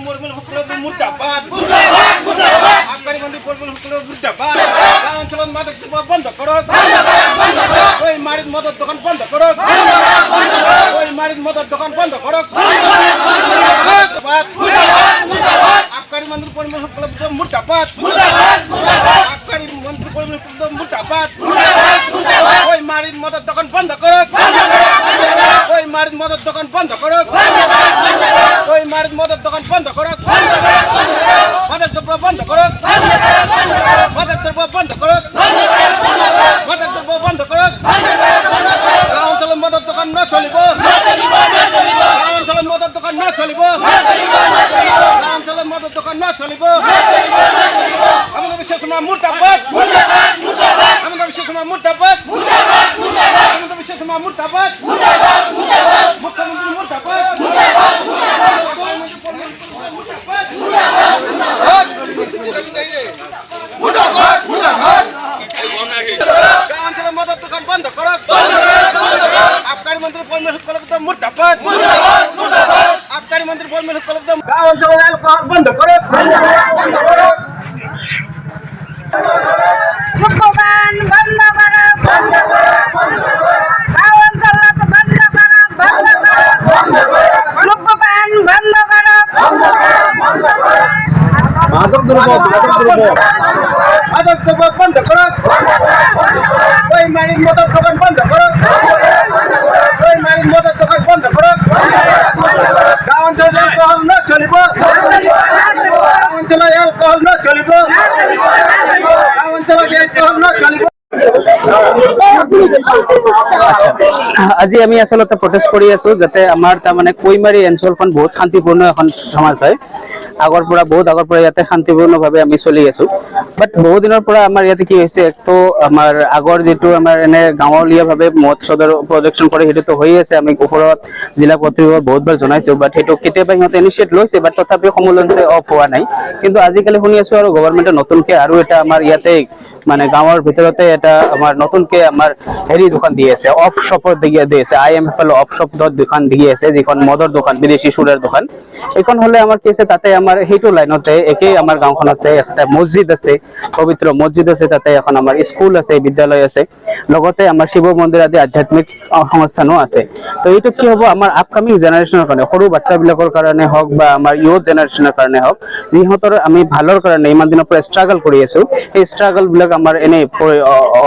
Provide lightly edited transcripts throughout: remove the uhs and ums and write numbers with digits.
পরিমল হুকুল মুর্দাবাদ আবকারী মন্ত্রী পরিমল হুকুল মুর্দাবাদ অঞ্চলত মাদক বন্ধ করো ওই মারিদ মদের দোকান বন্ধ করো ওই মারিদ মদের দোকান বন্ধ করো আবকারী মন্ত্রী পরিমল হুকুল মুর্দাবাদ আবকারী মন্ত্রী পরিমল হুকুল মুর্দাবাদ ওই মারিদ মদের দোকান বন্ধ করো ওই মারিদ মদের দোকান বন্ধ করো ওই মারিদ মদের দোকান বন্ধ করো মাদক দ্রব্য বন্ধ করো মাদক দ্রব্য বন্ধ করো মাদক দ্রব্য বন্ধ করো অঞ্চলে মদের দোকান না চলিব অঞ্চলে মদের দোকান না চলিব অঞ্চলে মদের দোকান না চলিব আমাদের বিশেষ মুর্দাবাদ আমাদের বিশেষ মুর্দাবাদ আমাদের বিশেষ মুর্দাবাদ মুখ্যমন্ত্রী মুর্দাবাদ অঞ্চলে মদের দোকান বন্ধ করো আবকারী মন্ত্রী পরিমল হুকুল মুর্দাবাদ আবকারী মন্ত্রী পরিমল হুকুল অঞ্চলে অ্যালকোহল বন্ধ করো ধূমপান বন্ধ করো অঞ্চলত বন্ধ করো ধূমপান বন্ধ করো মাদক দ্রব্য বন্ধ করো ওই মারিদ মদের দোকান বন্ধ করো ওই মারিদ মদের দোকান বন্ধ করো গাঁও অঞ্চলে অ্যালকোহল না চলিব গাঁও অঞ্চলে অ্যালকোহল না চলিব গাঁও অঞ্চলে অ্যালকোহল না চলিব আজি আমি আসলতে প্রটেস্ট কৰি আছো যাতে আমাৰ তাৰমানে কৈমাৰী অঞ্চলখন বহুত শান্তিপূৰ্ণ এখন সমাজ হয় আগৰ পৰা বহুত আগৰ পৰা ইয়াতে শান্তিপূৰ্ণভাৱে আমি চলি আছো বাট বহু দিনৰ পৰা আমাৰ ইয়াতে কি হৈছে একটো আমাৰ আগৰ যেটো আমাৰ এনে গাঁৱলীয়াভাৱে মদ সদৰ প্ৰজেকচন কৰে হেতুটো হৈ আছে আমি ওপৰত জিলা কৰ্তৃপক্ষক বহুতবাৰ জনাইছো বাট হেতু কেতিয়াবা সিহঁতে ইনিচিয়েট লৈছে বাট তথাপিও সমলঞ্চে অফ হোৱা নাই কিন্তু আজিকালি শুনি আছো আৰু গভৰ্ণমেণ্টে নতুনকে আৰু এটা আমাৰ ইয়াতে মানে গাঁৱৰ ভিতৰতে এটা আমাৰ নতুনকে আমাৰ হেৰি দোকান দি আছে অফ শ্বপৰ দি আছে IMFL অফ শ্বপ দোকান দি আছে যিখন মদৰ দোকান বিদেশী সুৰাৰ দোকান এইখন হলে আমাৰ কি আছে তাতে আমাৰ হেতু লাইনতে একেই আমাৰ গাঁওখনতে একটা মছজিদ আছে পবিত্ৰ মছজিদ আছে তাতে এখন আমাৰ স্কুল আছে বিদ্যালয় আছে লগতে আমাৰ শিৱ মন্দিৰ আদি আধ্যাত্মিক সংস্থানো আছে তো এইটো কি হ'ব আমাৰ আপকামিং জেনাৰেশ্যনৰ কাৰণে সৰু বাচ্চাবিলাকৰ কাৰণে হওক বা আমাৰ ইউথ জেনাৰেশ্যনৰ কাৰণে হওক যিহঁতৰ আমি ভালৰ কাৰণে ইমান দিনৰ পৰা ষ্ট্ৰাগল কৰি আছো সেই ষ্ট্ৰাগল বিলাক আমাৰ এনে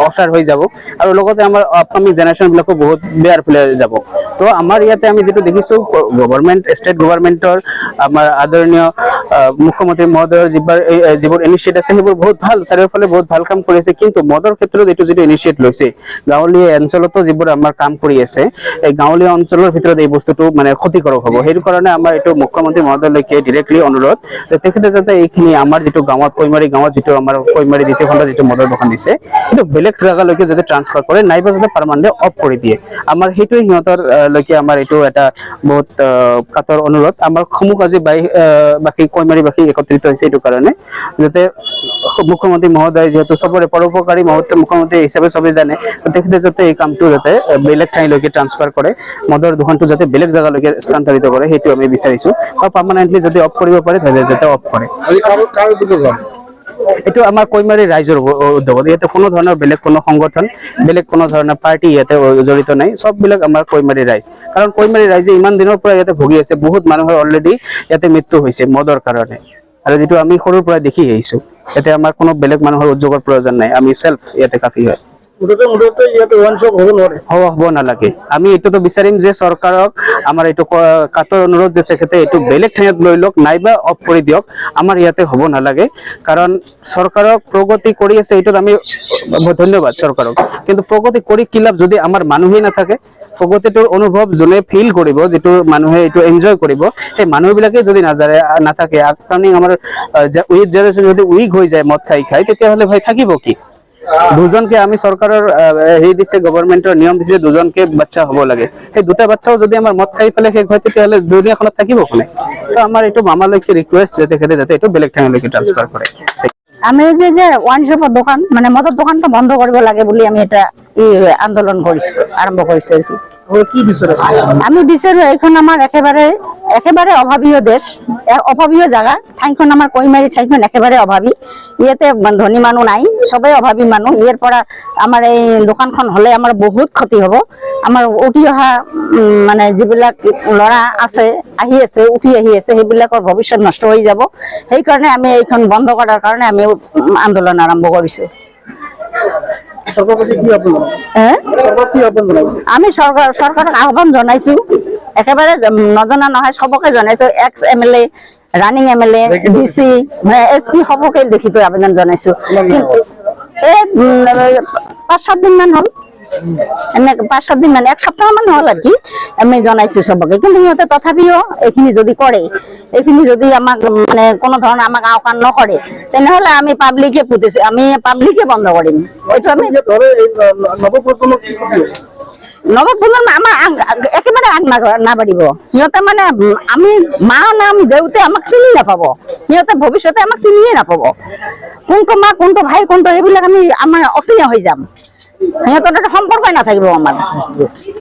অসাৰ হৈ যাব আৰু লগতে আমাৰ আপকামিং জেনাৰেশ্যন বিলাকো বহুত বেয়াৰ ফালে যাব তো আমাৰ ইয়াতে আমি যেটো দেখিছো গভৰ্ণমেণ্ট ষ্টেট গভৰ্ণমেণ্টৰ আমাৰ আদৰণীয় মুখ্যমন্ত্ৰী মহোদয়ৰ যিবোৰ ইনিচিয়েট আছে সেইবোৰ বহুত ভাল চাৰিওফালে বহুত ভাল কাম কৰিছে কিন্তু মদৰ ক্ষেত্ৰত এইটো যেটো ইনিচিয়েট লৈছে গাঁৱলীয়া অঞ্চলতো যিবোৰ আমাৰ কাম কৰি আছে এই গাঁৱলীয়া অঞ্চলৰ ভিতৰত এই বস্তুটো মানে ক্ষতিকাৰক হ'ব সেইটো কাৰণে আমাৰ এইটো মুখ্যমন্ত্ৰী মহোদয়লৈকে ডাইৰেক্টলি অনুৰোধ যে তেখেতে যাতে এইখিনি আমাৰ যেটো গাঁৱত কৈমাৰী গাঁৱত যেটো আমাৰ কৈমাৰী দ্বিতীয় খণ্ড যেটো মদৰ দোকান দিছে এইটো বেলেগ জায়গালৈকে যাতে ট্ৰান্সফাৰ কৰে নাইবা যাতে পাৰ্মানেন্টলি অফ কৰি দিয়ে আমাৰ সেইটোৱে সিহঁতৰ লৈকে আমাৰ এইটো এটা বহুত কাতৰ অনুৰোধ আমাৰ সমুখ আজি বাকি কৈমাৰীবাসী একত্ৰিত হৈছে এইটো কাৰণে যাতে মুখ্যমন্ত্ৰী মহোদয় যেহেতু সবৰে পৰোপকাৰী মুখ্যমন্ত্ৰী হিচাপে সবে জানে তেখেতে যাতে এই কামটো যাতে বেলেগ ঠাইলৈকে ট্ৰান্সফাৰ কৰে মদৰ দোকানটো যাতে বেলেগ জায়গালৈকে স্থানান্তৰিত কৰে সেইটো আমি বিচাৰিছো আৰু পাৰ্মানেন্টলি যদি অফ কৰিব পাৰে তাহলে যাতে অফ কৰে এইটো আমাৰ কৈমাৰী ৰাইজৰ উদ্যোগত ইয়াতে কোনো ধৰণৰ বেলেগ কোনো সংগঠন বেলেগ কোনো ধৰণৰ পাৰ্টি ইয়াতে জড়িত নাই সববিলাক আমাৰ কৈমাৰী ৰাইজ কাৰণ কৈমাৰী ৰাইজে ইমান দিনৰ পৰা ইয়াতে ভুগি আছে বহুত মানুহৰ অলৰেডি ইয়াতে মৃত্যু হৈছে মদৰ কাৰণে আৰু যেটো আমি সৰুৰ পৰা দেখি আহিছো ইয়াতে আমাৰ কোনো বেলেগ মানুহৰ উদ্যোগৰ প্ৰয়োজন নাই আমি সেলফ ইয়াতে কাফি হয় মুঠতে ইয়াতে ওয়ান শপ হ'ব নোৱাৰে হ'ব নালাগে আমি এইটো বিচাৰিম যে চৰকাৰক আমাৰ এইটো কাতৰ অনুৰোধ যে সেখেতে এইটো বেলেগ ঠাইত লৈ লওক নাইবা অফ কৰি দিয়ক আমাৰ ইয়াতে হ'ব নালাগে কাৰণ চৰকাৰক প্ৰগতি কৰি আছে এইটো আমি ধন্যবাদ চৰকাৰক কিন্তু প্ৰগতি কৰি কি লাভ যদি আমাৰ মানুহেই নাথাকে প্ৰগতিটোৰ অনুভৱ যোনে ফিল কৰিব যেটো মানুহে এইটো এনজয় কৰিব সেই মানুহবিলাকে যদি নাথাকে আপকামিং আমাৰ উইথ জেনাৰেশ্যন যদি উইক হৈ যায় মদ খাই তেতিয়াহ'লে ভাই থাকিব কি দুজনকে আমি সরকারের হেৰি দিছে গভৰ্ণমেণ্টৰ নিয়ম দিছে দুজনকে বাচ্চা হ'ব লাগে সেই দুটা বাচ্চাও যদি আমাৰ মদ খাই পেলে শেষ হয় তেতিয়াহ'লে দুনিয়াখনত থাকিব কোনে তো আমাৰ এইটো মামালৈকে ৰিকুৱেষ্ট যে তেখেতে যাতে এইটো বেলেগ ঠাইলৈকে ট্ৰান্সফাৰ কৰে আমি যে ওয়ান শপৰ দোকান মানে মদৰ দোকানটা বন্ধ কৰিব লাগে বুলি আমি এটা আন্দোলন কৰিছো, আৰম্ভ কৰিছো আৰু কি। কি বিচাৰে আমি বিচাৰো এইখন আমাৰ একেবাৰে অভাৱীয় দেশ, অভাৱীয় জাগা। ঠাইখন আমাৰ কৈমাৰী ঠাইখন একেবাৰে অভাৱী। ইয়াতে ধনী মানুহ নাই, চবেই অভাৱী মানুহ। ইয়াৰ পৰা আমাৰ এই দোকানখন হলে আমাৰ বহুত ক্ষতি হ'ব। আমাৰ উঠি অহা মানে যিবিলাক ল'ৰা আছে, উঠি আহি আছে, সেইবিলাকৰ ভৱিষ্যত নষ্ট হৈ যাব। সেইকাৰণে আমি এইখন বন্ধ কৰাৰ কাৰণে আমি আন্দোলন আৰম্ভ কৰিছো। আমি চৰকাৰক আহ্বান জনাইছো, একেবাৰে নজনা নহয়, চবকে জনাইছো। X MLA, running MLA, DC, SP সবকে লিখিত আবেদন জনাইছো। এই 5-7 দিন মান হ'ল, এনে 5-7 দিন মানে 1 সপ্তাহ মান হ'ল আর কি আমি জনাইছো সবকে। কিন্তু সিহঁতে তথাপিও এইখিনি যদি কৰে, এইখিনি যদি আমাক মানে কোনো ধৰণৰ আমাক আওকাণ নকৰে, তেনেহলে আমি পাব্লিকে আমি পাব্লিকে বন্ধ কৰিম। আমি নৱপ্ৰজন্ম আমাৰ একেবাৰে আগ নাবাঢ়িব। সিহঁতে মানে আমি মা নাম দেউতে আমাক চিনি নাপাব, সিহঁতে ভৱিষ্যতে আমাক চিনিয়ে নাপাব। কোনটো মা, কোনটো ভাই, কোনটো, সেইবিলাক আমাৰ অচিনাই হৈ যাম। সিহঁতৰ সম্পৰ্কই নাথাকিব আমাৰ।